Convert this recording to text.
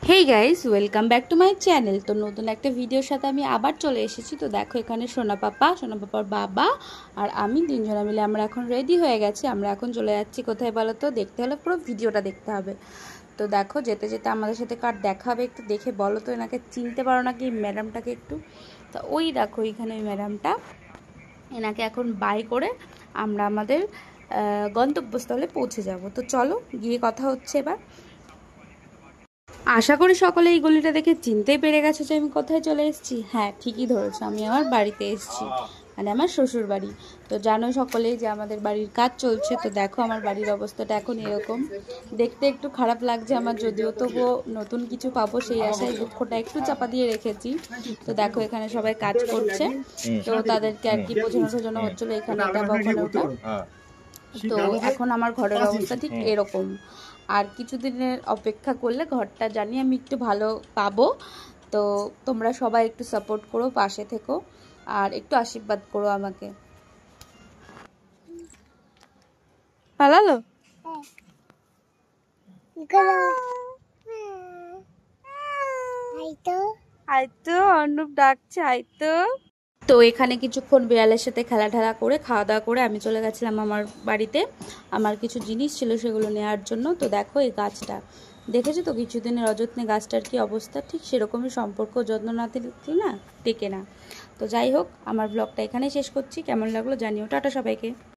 Hey guys, welcome back to my channel. তো নতুন একটা ভিডিওর সাথে আমি আবার চলে এসেছি। তো দেখো এখানে সোনা পাপার বাবা আর আমি তিনজনে মিলে আমরা এখন রেডি হয়ে গেছি। আমরা এখন চলে যাচ্ছি কোথায় বলো তো? দেখতে হলে পুরো ভিডিওটা দেখতে হবে। তো দেখো যেতে যেতে আমাদের সাথে কার দেখা হবে একটু দেখে বলো তো। এনাকে চিনতে পারো নাকি ম্যাডামটাকে একটু? তো ওই দেখো এখানে ওই ম্যাডামটা। এনাকে এখন বাই করে আমরা আমাদের গন্তব্যস্থলে পৌঁছে যাব। তো চলো গিয়ে কথা হচ্ছে এবার। আশা করি সকলে এই গলিটা দেখে চিনতেই পেরে গেছো যে আমি কোথায় চলে এসেছি। হ্যাঁ, ঠিকই ধরেছো, আমি আমার বাড়িতে এসেছি, মানে আমার শ্বশুর বাড়ি। তো জানো সকলেই যে আমাদের বাড়ির কাজ চলছে। তো দেখো আমার বাড়ির অবস্থাটা এখন এরকম, দেখতে একটু খারাপ লাগছে আমার, যদিও তবুও নতুন কিছু পাবো সেই আশায় দুঃখটা একটু চাপা দিয়ে রেখেছি। তো দেখো এখানে সবাই কাজ করছে, তো তাদেরকে আর কি বোঝানো হচ্ছিল এখানে এটা বা ওখানে ওটা। তো এখন আমার ঘরের অবস্থা ঠিক এরকম। আর কিছুদিনের অপেক্ষা করলে ঘরটা জানি আমি একটু ভালো পাবো। তো তোমরা সবাই একটু সাপোর্ট করো, পাশে থেকো আর একটু আশীর্বাদ করো আমাকে। পালালো আইতো, অর্ণব ডাকছে আইতো। তো এখানে কিছুক্ষণ বিড়ালের সাথে খেলা করে খাওয়া দাওয়া করে আমি চলে গেছিলাম আমার বাড়িতে। আমার কিছু জিনিস ছিল সেগুলো নেওয়ার জন্য। তো দেখো এই গাছটা দেখেছো তো, কিছুদিনের অযত্নে গাছটার কি অবস্থা, ঠিক সেরকমই সম্পর্ক, যত্ন না দিলে না টেকে না। তো যাই হোক, আমার ব্লগটা এখানেই শেষ করছি। কেমন লাগলো জানিও। টাটা সবাইকে।